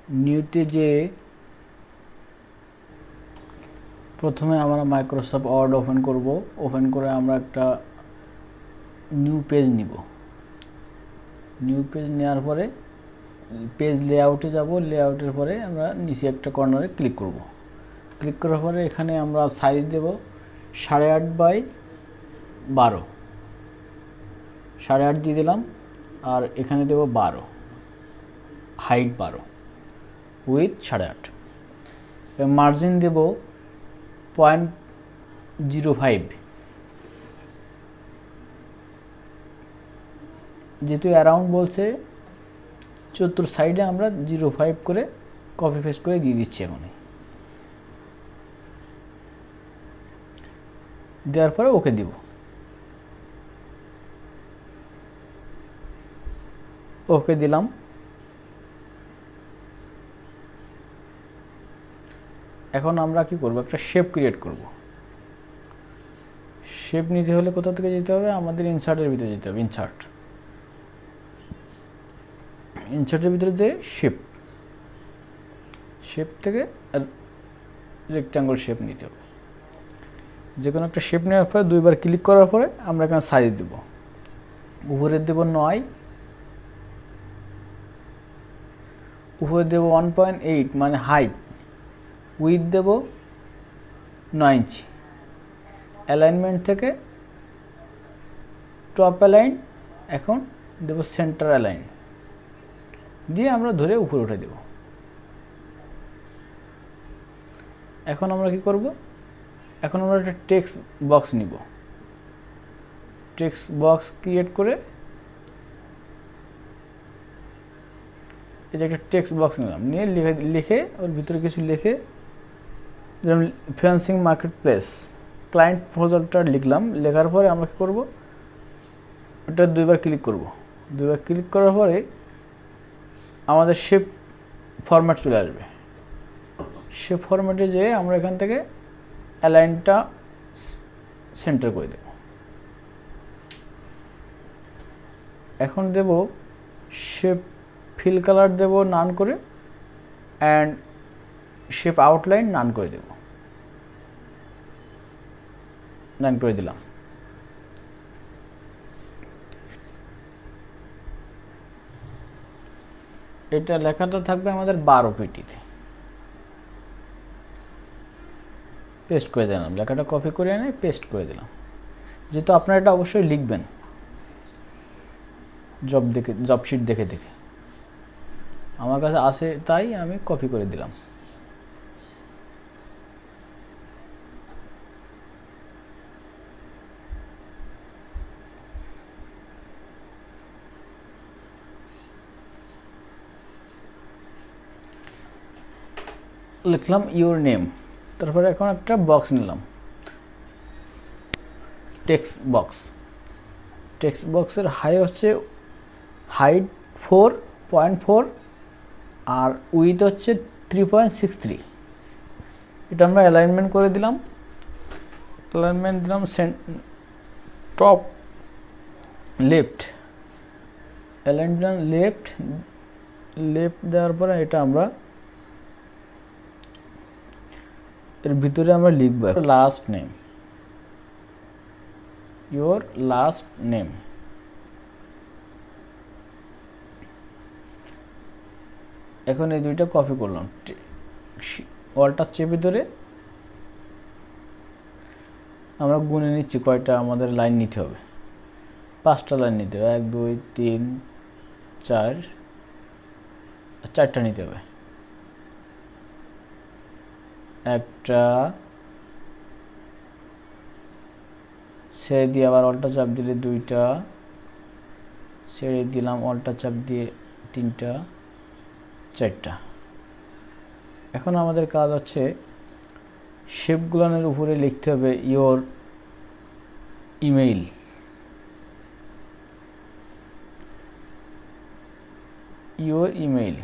নিউতে যে প্রথমে আমরা মাইক্রোসফট ওয়ার্ড ওপেন করব, ওপেন করে আমরা একটা নিউ পেজ নিব। নিউ পেজ নেওয়ার পরে পেজ লেআউটে যাব, লেআউটের পরে আমরা নিচে একটা কর্নারে ক্লিক করব। ক্লিক করার পরে এখানে আমরা সাইজ দেব 8.5 বাই 12, 8.5 দিয়ে দিলাম। আর এখানে দেব 12, হাইট 12 উইথ 8.5। মার্জিন দেব 0.05, যেহেতু অ্যারাউন্ড বলছে চতুর সাইডে আমরা 0.5 করে কপি পেস্ট করে দিয়ে দিচ্ছি। এখন দেওয়ার পরে ওকে দিব। ওকে দিলাম। এখন আমরা কি করব, একটা শেপ ক্রিয়েট করব। শেপ নিতে হলে কোথা থেকে যেতে হবে, আমাদের ইনসার্টের ভিতরে যেতে হবে। ইনসার্টের ভিতরে যে শেপ থেকে রেক্ট্যাঙ্গল শেপ নিতে হবে। যে কোনো একটা শেপ নেওয়ার পরে দুইবার ক্লিক করার পরে আমরা এখানে সাইজ দেব। উপরে দেব 9, উপরে দেব 1.8 মানে হাইট, উইথ দেব 9 ইঞ্চি। অ্যালাইনমেন্ট থেকে টপ অ্যালাইন, এখন দেব সেন্টার অ্যালাইন দিয়ে আমরা ধরে উপরে উঠে দেব। এখন আমরা কি করব, এখন আমরা একটা টেক্সট বক্স নিব। টেক্সট বক্স ক্রিয়েট করে এই যে একটা টেক্সট বক্স নিলাম, নিয়ে লিখে ওর ভিতরে কিছু লিখে, যেমন ফ্রিল্যান্সিং মার্কেট প্লেস ক্লায়েন্ট প্রপোজালটা লিখলাম। লেখার পরে আমরা কী করব, ওটা দুইবার ক্লিক করব। দুইবার ক্লিক করার পরে আমাদের শেপ ফরম্যাট চলে আসবে। শেপ ফরম্যাটে যেয়ে আমরা এখান থেকে অ্যালাইনটা সেন্টার করে দেব। এখন দেব শেপ ফিল কালার দেব নান করে, অ্যান্ড শেপ আউটলাইন নান করে দেব। নান করে দিলাম। এটা লেখাটা থাকবে আমাদের 12 পিটিতে। পেস্ট করে দিলাম, লেখাটা কপি করে এনে পেস্ট করে দিলাম। যেহেতু আপনারা এটা অবশ্যই লিখবেন জব শিট দেখে দেখে, আমার কাছে আসে তাই আমি কপি করে দিলাম। লিখলাম ইউর নেম, তারপরে এখন একটা বক্স নিলাম, টেক্সট বক্সের হাইট 4.4 আর উইথ হচ্ছে 3.63। এটা আমরা অ্যালাইনমেন্ট করে দিলাম। অ্যালাইনমেন্ট দিলাম টপ লেফট, অ্যালাইন দিলাম লেফট দেওয়ার পরে এটা আমরা এর ভিতরে আমরা লিখব last name, your last name. এখন এই দুইটা কপি করলাম, ওয়ালটা চেপে ধরে আমরা গুনে নিচ্ছি কয়টা আমাদের লাইন নিতে হবে। 5টা লাইন নিতে হবে, 1 2 3 4, 4টা নিতে হবে। একটা ছেড়ে দিয়ে আবার অল্টা চাপ দিলে 2টা, ছেড়ে দিলাম অল্টা চাপ দিয়ে 3টা, 4টা। এখন আমাদের কাজ হচ্ছে শেপগুলোর উপরে লিখতে হবে ইয়োর ইমেইল।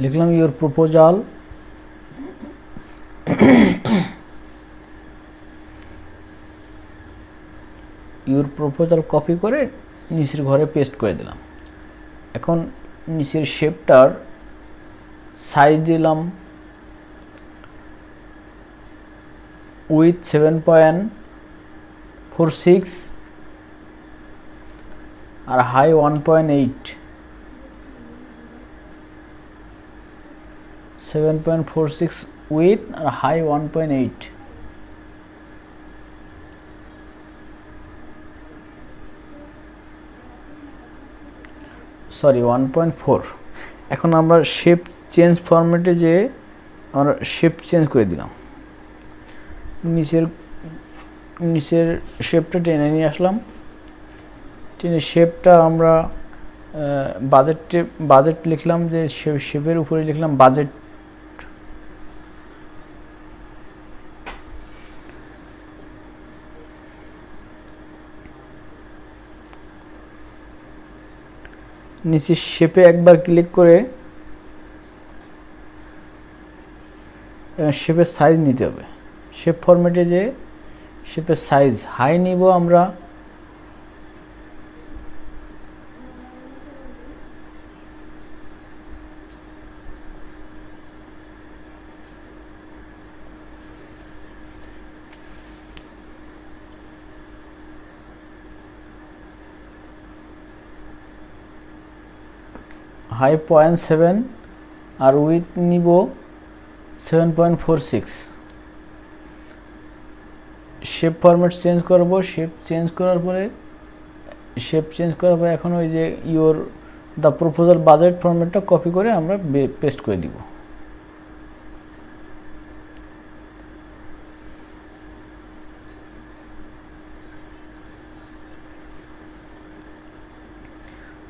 লিখলাম your proposal, your proposal copy করে নিচের ঘরে পেস্ট করে দিলাম। এখন নিচের শেপটার সাইজ দিলাম উইথ 7.46 আর হাই 1.8, 7.46 উইথ আর হাই 1.8। সরি 1.4। এখন আমরা শেপ চেঞ্জ ফরম্যাটে যে আমরা শেপ চেঞ্জ করে দিলাম, নিচের শেপটা টেনে নিয়ে আসলাম। টেনে শেপটা আমরা বাজেট লিখলাম, যে শেপের উপরে লিখলাম বাজেট। নিচে শেপে একবার ক্লিক করে শেপের সাইজ নিতে হবে। শেপ ফরম্যাটে যে শেপের সাইজ হাই নিব আমরা, হাই 0.7 আর উইথ নিব 7.46। শেপ ফরম্যাট চেঞ্জ করব। শেপ চেঞ্জ করার পরে এখন ওই যে ইওর দ্য প্রপোজাল বাজেট ফরম্যাটটা কপি করে আমরা পেস্ট করে দিব।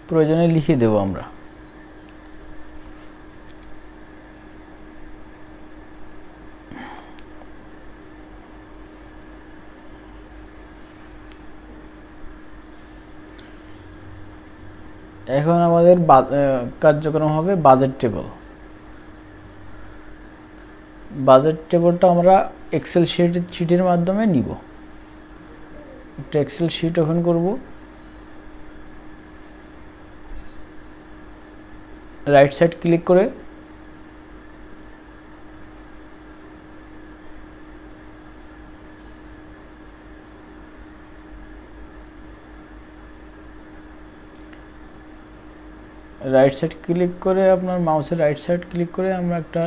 প্রয়োজনে লিখে দেব আমরা। এখন আমাদের কার্যক্রম হবে বাজেট টেবল। বাজেট টেবলটা আমরা এক্সেল শিটের মাধ্যমে নিব। একটা এক্সেল শিট ওপেন করব, রাইট সাইড ক্লিক করে আপনার মাউসের রাইট সাইড ক্লিক করে আমরা একটা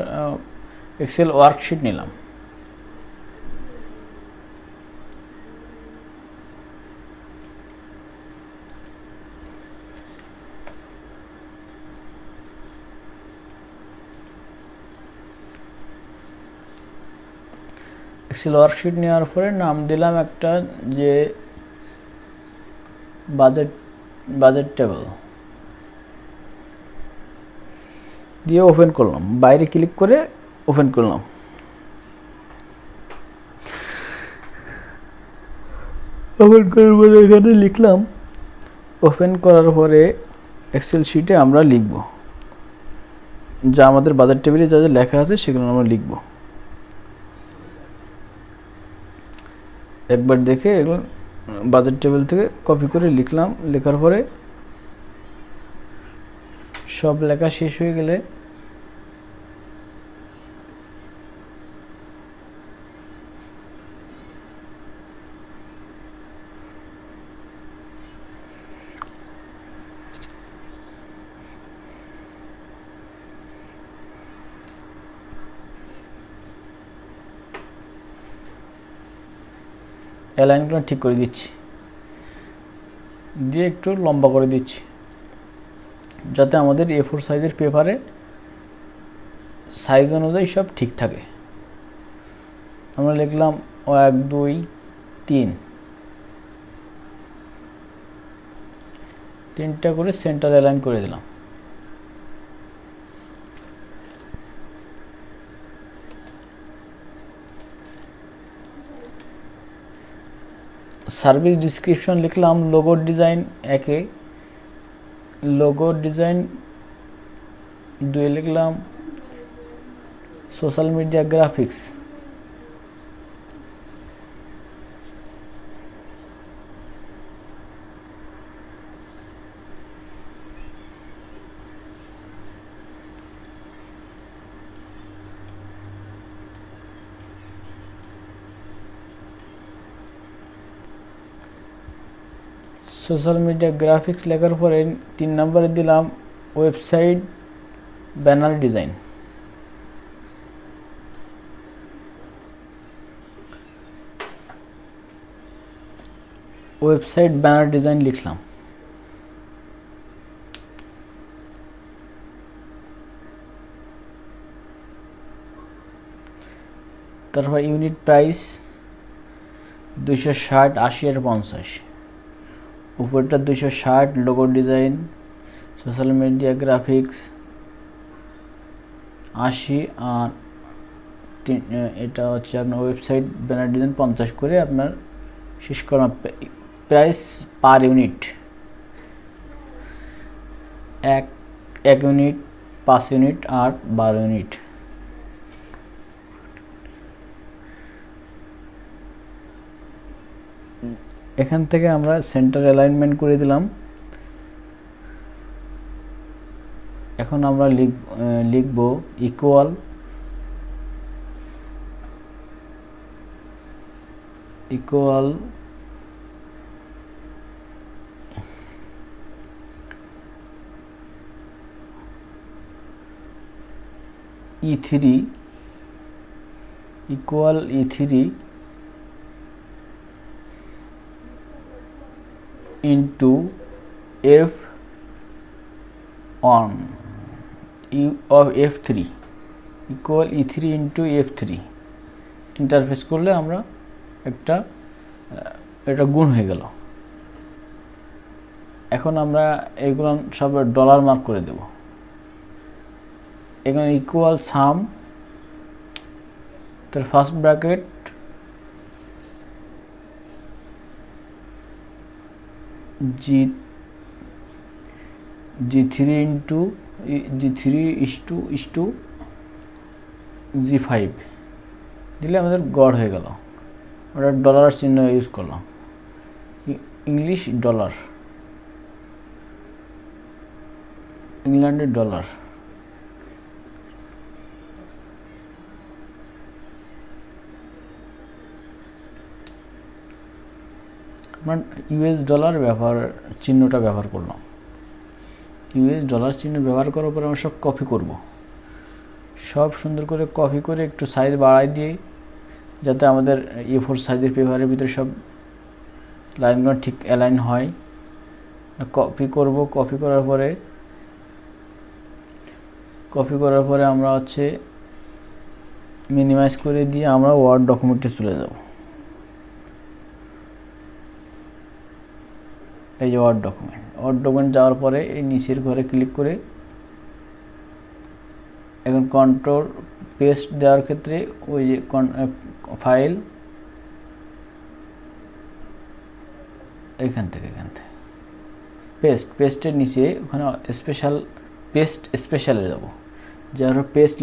এক্সেল ওয়ার্কশিট নিলাম। এক্সেল ওয়ার্কশিট নেওয়ার পরে নাম দিলাম একটা, যে বাজেট টেবল দিয়ে ওপেন করলাম। বাইরে ক্লিক করে ওপেন করলাম। ওপেন করার পরে এখানে লিখলাম, ওপেন করার পরে এক্সেল শিটে আমরা লিখব যা আমাদের বাজেট টেবিলে যা যা লেখা আছে সেগুলো আমরা লিখব। একবার দেখে এগুলো বাজেট টেবিল থেকে কপি করে লিখলাম। লেখার পরে সব লেখা শেষ হয়ে গেলে অ্যালাইনগুলো ঠিক করে দিচ্ছি, দিয়ে একটু লম্বা করে দিচ্ছি যাতে আমাদের A4 সাইজের পেপারে সাইজ অনুযায়ী সব ঠিক থাকে। আমরা লিখলাম 1 2 3, 3টা করে সেন্টার অ্যালাইন করে দিলাম। সার্ভিস ডিসক্রিপশন লিখলাম লোগো ডিজাইন 1, লোগো ডিজাইন 2 লিখলাম social media graphics, social media graphics লেখার পরে 3 নম্বরে দিলাম website banner design. Website banner design লিখলাম। তারপর ইউনিট প্রাইস 260, 80 আর 50। উপরটা 260, logo design, social media graphics 80, আর এটা হচ্ছে আপনার ওয়েবসাইট ব্যানার ডিজাইন 50 করে আপনার শেষ করা। Price per unit 1 unit, 5 unit আর 12 ইউনিট। এখান থেকে আমরা সেন্টার অ্যালাইনমেন্ট করে দিলাম। এখন আমরা লিখব equal E3 into F1 of F3 equal E3 into F3 interface করলে আমরা এটা গুণ হয়ে গেল। এখন আমরা এগুলো সব ডলার মার্ক করে দেব। এখানে ইকুয়াল সাম, তার first bracket G3 into G3 is to G5 দিলে আমাদের গড় হয়ে গেল। ওটা ডলার চিহ্ন ইউজ করলাম, ইংলিশ ডলার, ইংল্যান্ডের ডলার। আমরা ইউএস ডলার চিহ্নটা ব্যবহার করলাম। ইউএস ডলার চিহ্ন ব্যবহার করার পরে আমরা সব কপি করব। সব সুন্দর করে কপি করে একটু সাইজ বাড়াই দিয়ে, যাতে আমাদের A4 সাইজের পেপারের ভিতরে সব লাইনগুলো ঠিক অ্যালাইন হয়। কপি করব। কপি করার পরে আমরা হচ্ছে মিনিমাইজ করে দিয়ে আমরা ওয়ার্ড ডকুমেন্টে চলে যাব। এই যে ওয়ার্ড ডকুমেন্ট যাওয়ার পরে এই নিচের ঘরে ক্লিক করে এখন কন্ট্রোল পেস্ট দেওয়ার ক্ষেত্রে ওই যে ফাইল এখান থেকে পেস্টের নিচে ওখানে স্পেশালে যাব। যার পেস্ট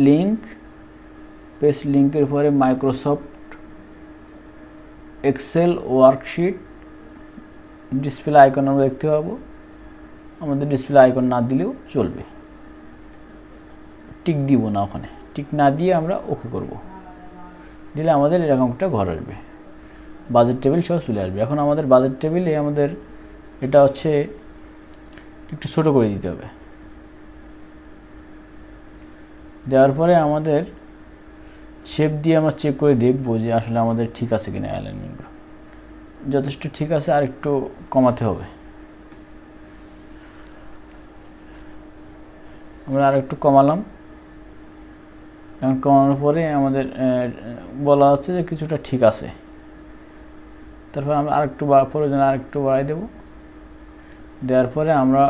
লিঙ্কের পরে Microsoft Excel worksheet display icon আমরা দেখতে পাবো। আমাদের ডিসপ্লে আইকন না দিলেও চলবে, টিক দিব না, ওখানে টিক না দিয়ে আমরা ওকে করব। দিলে আমাদের এরকম একটা ঘর আসবে, বাজেট টেবিল সহ চলে আসবে। এখন আমাদের বাজেট টেবিলে আমাদের এটা হচ্ছে একটু ছোট করে দিতে হবে। দেওয়ার পরে আমাদের শেপ দিয়ে আমরা চেক করে দেখব যে আসলে আমাদের ঠিক আছে কিনা। অ্যালাইনমেন্টগুলো যথেষ্ট ঠিক আছে, আর একটু কমাতে হবে। আমরা আর একটু কমালাম। এখন কমানোর পরে আমাদের বলা হচ্ছে যে কিছুটা ঠিক আছে। তারপর আমরা আরেকটু প্রয়োজন আরেকটু বাড়াই দেব। দেওয়ার পরে আমরা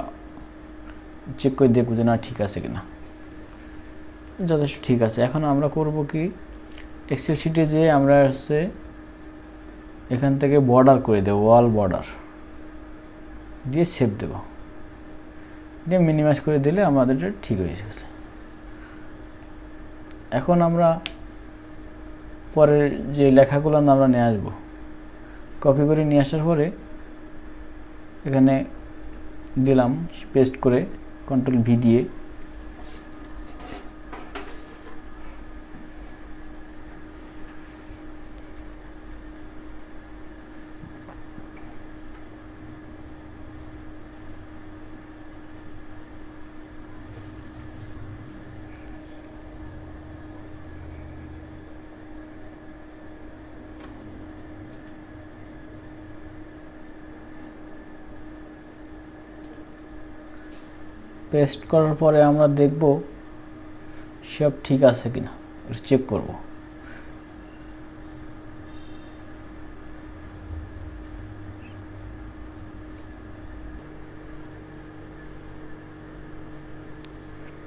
চেক করে দেখব যে না ঠিক আছে কিনা। যথেষ্ট ঠিক আছে। এখন আমরা করব কি, এক্সেল শিটে যে আমরা হচ্ছে এখান থেকে বর্ডার করে দেব, ওয়াল বর্ডার দিয়ে সেভ দেব, দিয়ে মিনিমাইজ করে দিলে আমাদের ঠিক হয়ে গেছে। এখন আমরা পরের যে লেখাগুলো আমরা নিয়ে আসবো, কপি করে নিয়ে আসার পরে এখানে দিলাম পেস্ট করে কন্ট্রোল ভি দিয়ে। পেস্ট করার পরে আমরা দেখব সব ঠিক আছে কিনা, চেক করব।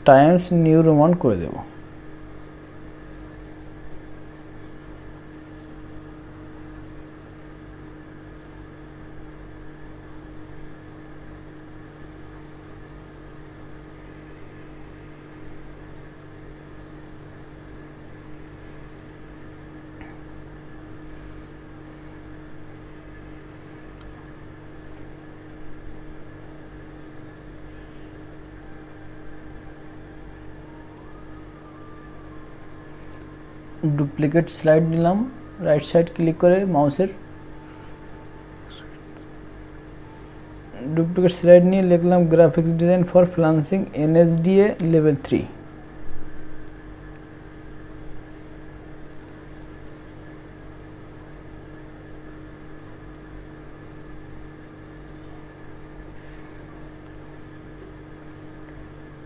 টাইমস নিউ রোমান করে দেব। ডুপ্লিকেট স্লাইড নিলাম, রাইট সাইড ক্লিক করে মাউসের ডুপ্লিকেট স্লাইড নিয়ে লিখলাম graphics design for freelancing NSDA level 3।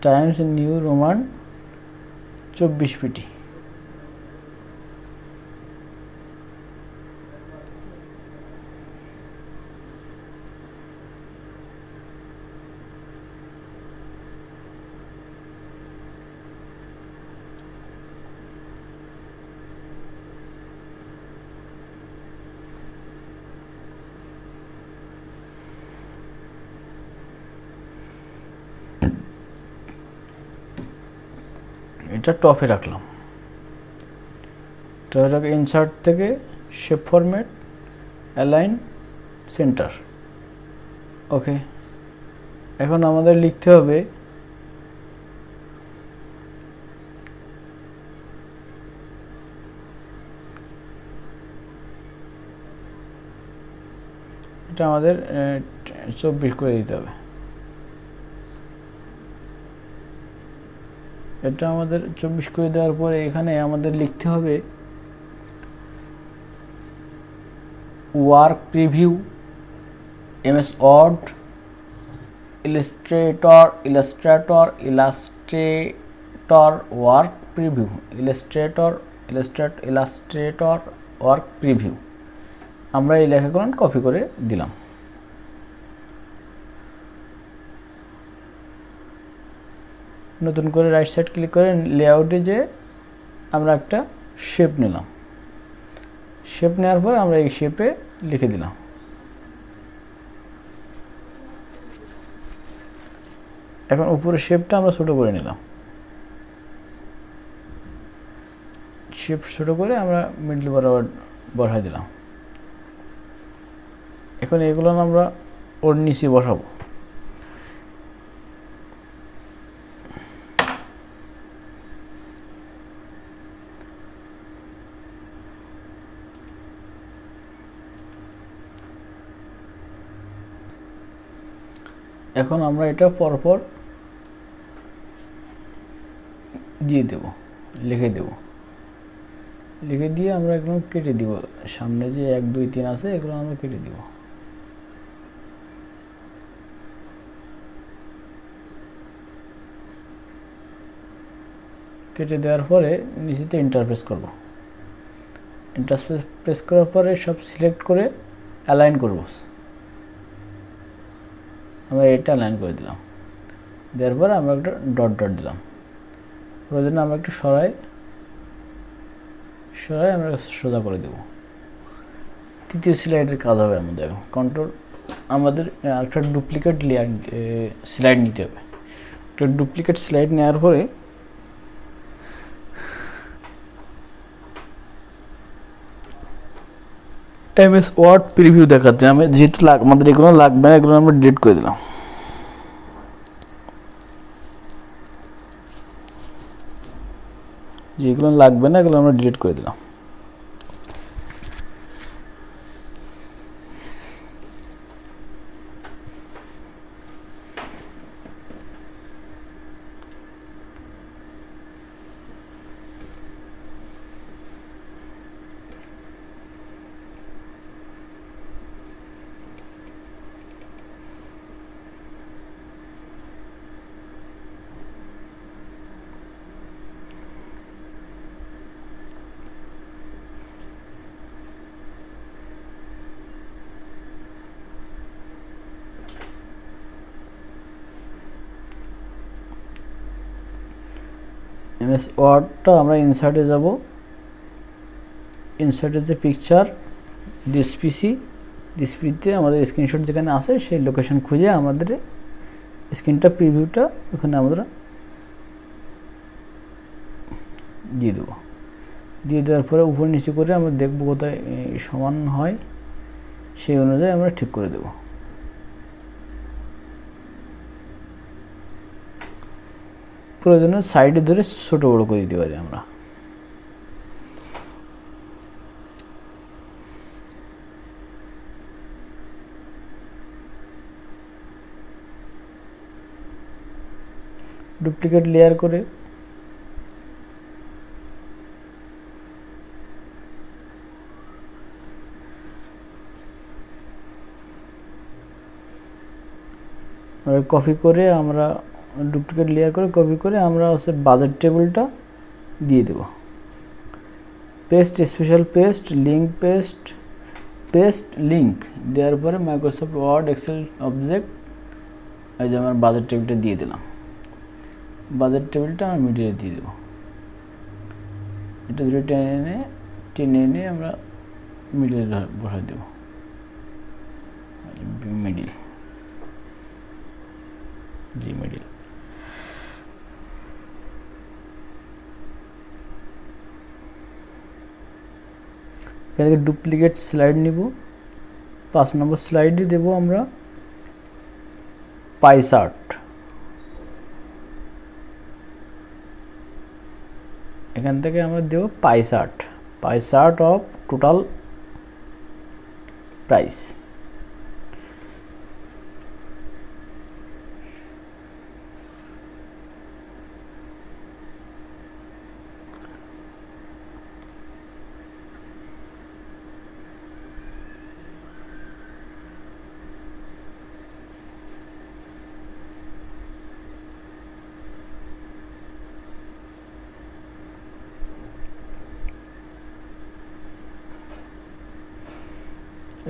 Times New Roman 24 PT. এটা টপে রাখলাম, ইনসার্ট থেকে shape format, align, center. Okay, এখন আমাদের লিখতে হবে এটা আমাদের 24 করে দিতে হবে। এটা আমাদের 24 করে দেওয়ার পরে এখানে আমাদের লিখতে হবে work preview, MS Word, Illustrator work preview, Illustrator work preview. আমরা এই লেখাগুলো কপি করে দিলাম। নতুন করে রাইট সাইড ক্লিক করে লেআউটে যে আমরা একটা শেপ নিলাম, শেপ নেওয়ার পর আমরা এই শেপে লিখে দিলাম। এখন উপরের শেপটা আমরা ছোট করে নিলাম, শেপ ছোট করে আমরা মিডল বরাবর বসাই দিলাম। এখন এগুলো আমরা ওর নিচে বসাবো। এখন আমরা এটা পরপর দিয়ে দেব, লিখে দেব। লিখে দিয়ে আমরা এগুলো কেটে দিব, সামনে যে 1 2 3 আছে এগুলো আমরা কেটে দিব। কেটে দেওয়ার পরে নিচেতে ইন্টারপ্রেস করব। ইন্টারপ্রেস প্রেস করার পরে সব সিলেক্ট করে অ্যালাইন করব। আমরা এটা অ্যালাইন করে দিলাম, দেওয়ার পরে আমরা একটা ডট ডট দিলাম। প্রয়োজনে আমরা একটু সরাই আমরা সোজা করে দেব। তৃতীয় স্লাইডের কাজ হবে আমাদের। কন্ট্রোল আমাদের একটা ডুপ্লিকেট লেয়ার স্লাইড নিতে হবে। একটা ডুপ্লিকেট স্লাইড নেওয়ার পরে এমএস ওয়ার্ড প্রিভিউ দেখাতে আমি যেহেতু আমাদের এগুলো লাগবে না, এগুলো আমরা ডিলিট করে দিলাম। যেগুলো লাগবে না এগুলো আমরা ডিলিট করে দিলাম। এমএস ওয়ার্ডটা আমরা ইনসার্টে যাব, ইনসার্টের যে পিকচার দিস পিসিতে আমাদের স্ক্রিনশট যেখানে আছে সেই লোকেশন খুঁজে আমাদের স্ক্রিনটা প্রিভিউটা ওখানে আমরা দিয়ে দেবো। দিয়ে দেওয়ার পরে উপর নিচে করে আমরা দেখব কোথায় সমান হয়, সেই অনুযায়ী আমরা ঠিক করে দেব। প্রয়োজনে সাইডে ধরে ছোট বড় করে দিতে পারি আমরা। ডুপ্লিকেট লেয়ার করে কপি করে আমরা ডুপ্লিকেট লেয়ার করে কপি করে আমরা হচ্ছে বাজেট টেবিলটা দিয়ে দেব। Paste special paste link paste link দেওয়ার পরে মাইক্রোসফট ওয়ার্ড এক্সেল অবজেক্ট এই যে আমার বাজেট টেবিলটা দিয়ে দিলাম। বাজেট টেবিলটা আমরা মিডিলে দিয়ে দেবো। এটা ধরে টেনে এনে আমরা মিডিলে বসাই দেব। মিডিল মিডিল এখান থেকে ডুপ্লিকেট স্লাইড নিব। 5 নম্বর স্লাইডে দেব আমরা পাই চার্ট। এখান থেকে আমরা দেব pie chart of total price.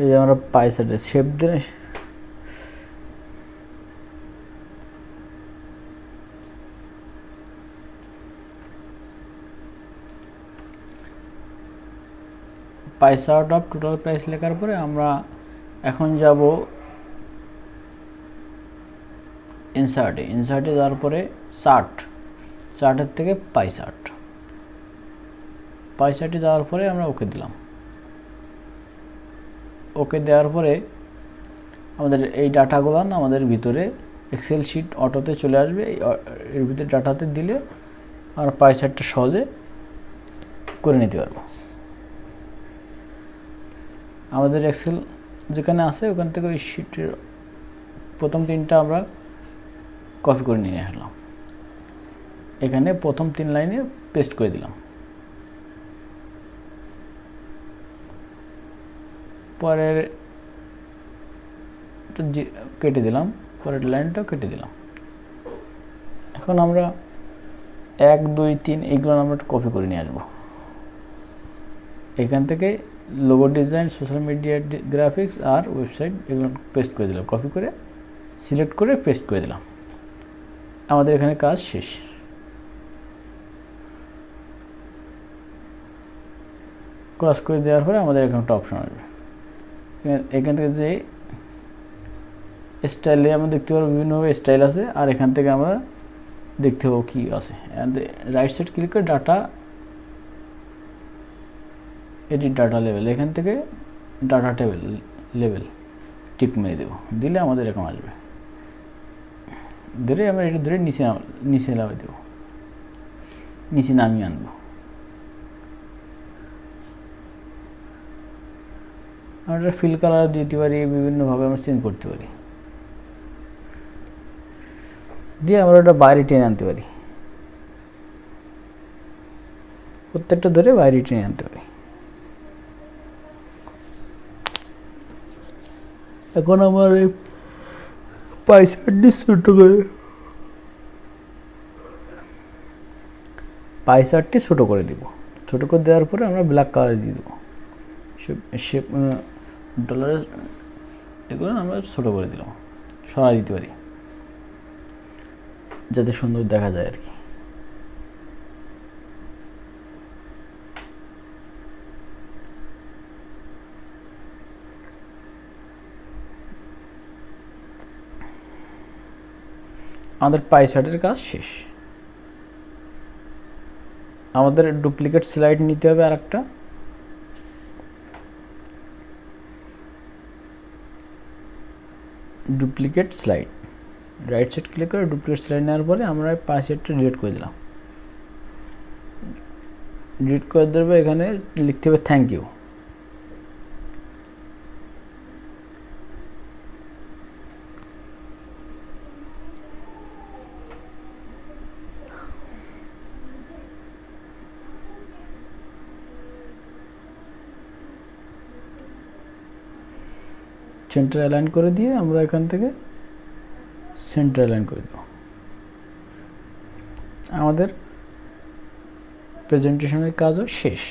এই যে আমরা পাই চার্টে শেপ দিয়ে pie chart of total price লেখার পরে আমরা এখন যাব ইনসার্টে যাওয়ার পরে চার্টের থেকে পাই চার্টে যাওয়ার পরে আমরা ওকে দিলাম। ওকে দেওয়ার পরে আমাদের এই ডাটাগুলো না আমাদের ভিতরে এক্সেল শিট অটোতে চলে আসবে। এর ভিতরে ডাটাতে দিলে আমরা পাই চার্টটা সহজে করে নিতে পারবো। আমাদের এক্সেল যেখানে আছে ওখান থেকে ওই শিটের প্রথম 3টা আমরা কপি করে নিয়ে আসলাম। এখানে প্রথম 3 লাইনে পেস্ট করে দিলাম। পরের কেটে দিলাম, পরের লাইনটা কেটে দিলাম। এখন আমরা 1 2 3 এইগুলো আমরা কপি করে নিয়ে আসবো। এখান থেকে logo design, social media graphics আর ওয়েবসাইট এগুলো পেস্ট করে দিলাম। কপি করে সিলেক্ট করে পেস্ট করে দিলাম। আমাদের এখানে কাজ শেষ। ক্রস করে দেওয়ার পরে আমাদের এখানে একটা অপশন আসবে। এখান থেকে যে স্টাইলে আমরা দেখতে পারবো বিভিন্নভাবে স্টাইল আছে। আর এখান থেকে আমরা দেখতে পাবো কি আছে। রাইট সাইড ক্লিক করে ডাটা এডিট ডাটা লেভেল, এখান থেকে ডাটা টেবিল লেভেল টিক মেরে দেবো, দিলে আমাদের এরকম আসবে। ধরে আমরা এটা ধরে নিচে নামিয়ে দেবো, নিচে নামিয়ে আনবো। আমরা ফিল কালার দিতে পারি, বিভিন্নভাবে আমরা চেঞ্জ করতে পারি, দিয়ে আমরা ওটা বাইরে টেনে আনতে পারি, প্রত্যেকটা ধরে বাইরে টেনে আনতে পারি। এখন আমার এই পাইসারটি ছোটো করে দিব। ছোটো করে দেওয়ার পরে আমরা ব্ল্যাক কালার দিয়ে দেবো। শেপ ডলারের এগুলো আমরা ছোটো করে দিলাম, সরাই দিতে পারি যাতে সুন্দর দেখা যায় আর কি। আমাদের পাই চার্টের কাজ শেষ। আমাদের ডুপ্লিকেট স্লাইড নিতে হবে আর একটা, duplicate slide, right side click করে ডুপ্লিকেট স্লাইড নেওয়ার পরে আমরা পাই চার্টটা ডিলিট করে দিলাম। ডিলিট করে দেবে, এখানে লিখতে হবে থ্যাংক ইউ। সেন্টার অ্যালাইন করে দিয়ে আমরা এখান থেকে সেন্টার অ্যালাইন করে দেব। আমাদের প্রেজেন্টেশনের কাজও শেষ,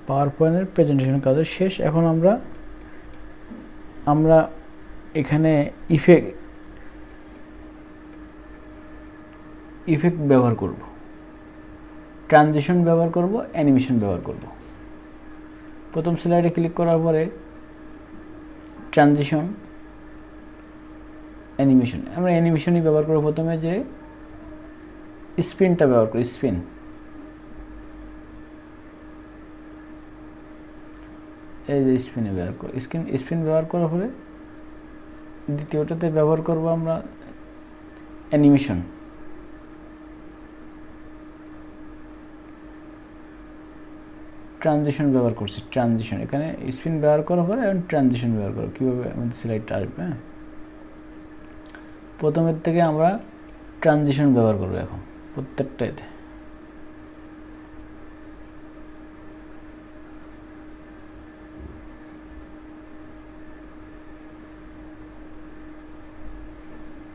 পাওয়ার পয়েন্টের প্রেজেন্টেশনের কাজও শেষ। এখন আমরা এখানে ইফেক্ট ব্যবহার করব, ট্রানজিশন ব্যবহার করব, অ্যানিমেশন ব্যবহার করব। প্রথম স্লাইডে ক্লিক করার পরে ট্রানজিশন, অ্যানিমেশন, আমরা অ্যানিমেশনই ব্যবহার করব। প্রথমে যে স্পিনটা ব্যবহার করি, স্পিন, এই যে স্পিনে ব্যবহার করি, স্পিন ব্যবহার করার পরে দ্বিতীয়টাতে ব্যবহার করব আমরা অ্যানিমেশন। ট্রানজিশন ব্যবহার করছি, ট্রানজিশন, এখানে স্পিন ব্যবহার করার পরে এখন ট্রানজিশন ব্যবহার করব। কীভাবে আমাদের স্লাইডটা আসবে, হ্যাঁ, প্রথমের থেকে আমরা ট্রানজিশন ব্যবহার করব এখন প্রত্যেকটাতে।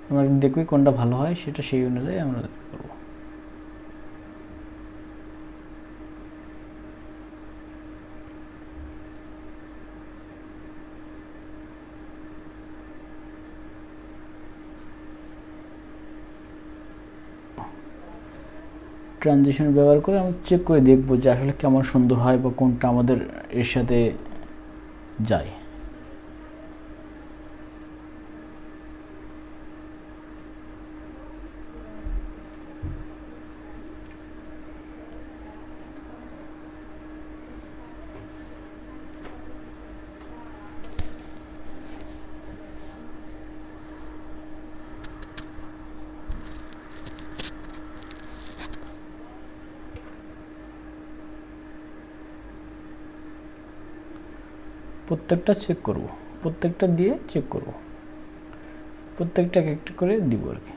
আমরা দেখবি কোনটা ভালো হয়, সেটা সেই অনুযায়ী আমরা করব। ট্রানজিশন ব্যবহার করে আমরা চেক করে দেখব যে আসলে কেমন সুন্দর হয় বা কোনটা আমাদের এর সাথে যায়। প্রত্যেকটা চেক করব, প্রত্যেকটা দিয়ে চেক করব, প্রত্যেকটা একটা করে দিব আর কি।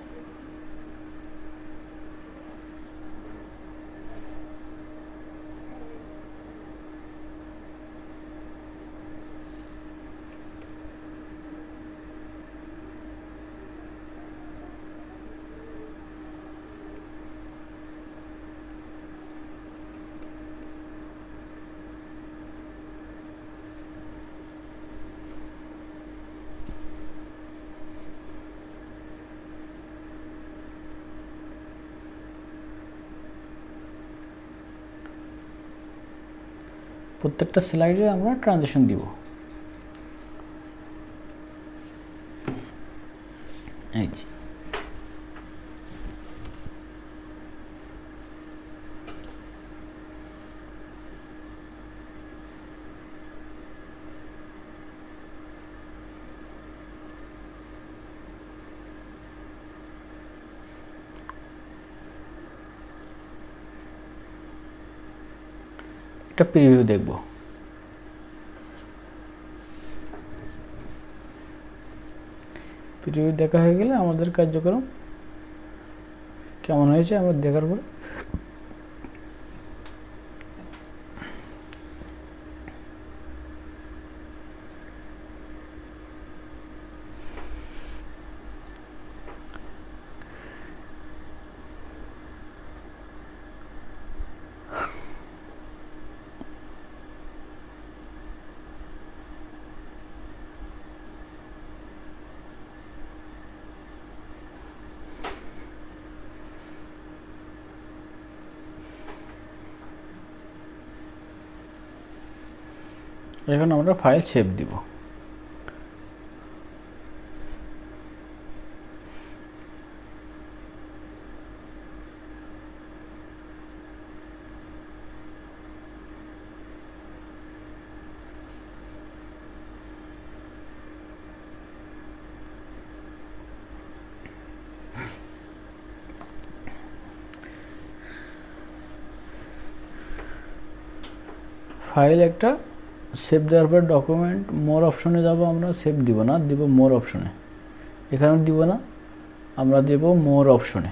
প্রত্যেকটা স্লাইডে আমরা ট্রানজিশন দিব। এই যে একটা প্রিভিউ দেখব। প্রিভিউ দেখা হয়ে গেলে আমাদের কার্যক্রম কেমন হয়েছে আমরা দেখার পরে এখন আমরা ফাইল সেভ দিব। ফাইল একটা সেভ দেওয়ার পর ডকুমেন্ট মোর অপশনে যাব, আমরা সেভ দিব না, দিব মোর অপশনে। এখানে দিব না, আমরা দেব মোর অপশনে।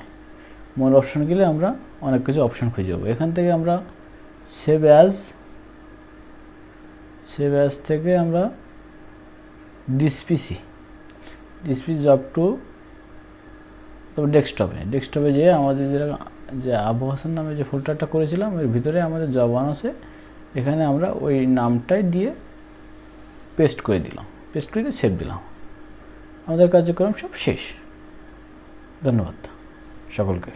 মোর অপশন গেলে আমরা অনেক কিছু অপশন খুঁজে পাবো। এখান থেকে আমরা সেভ অ্যাজ থেকে আমরা দিস পিসি জব টু, তবে ডেস্কটপে যেয়ে আমাদের যে আবু হাসান নামে যে ফোল্ডারটা করেছিলাম এর ভিতরে আমাদের জব ওয়ান আছে, এখানে আমরা ওই নামটাই দিয়ে পেস্ট করে দিলাম, পেস্ট করে দিয়ে সেভ দিলাম। আমাদের কার্যক্রম সব শেষ। ধন্যবাদ সকলকে।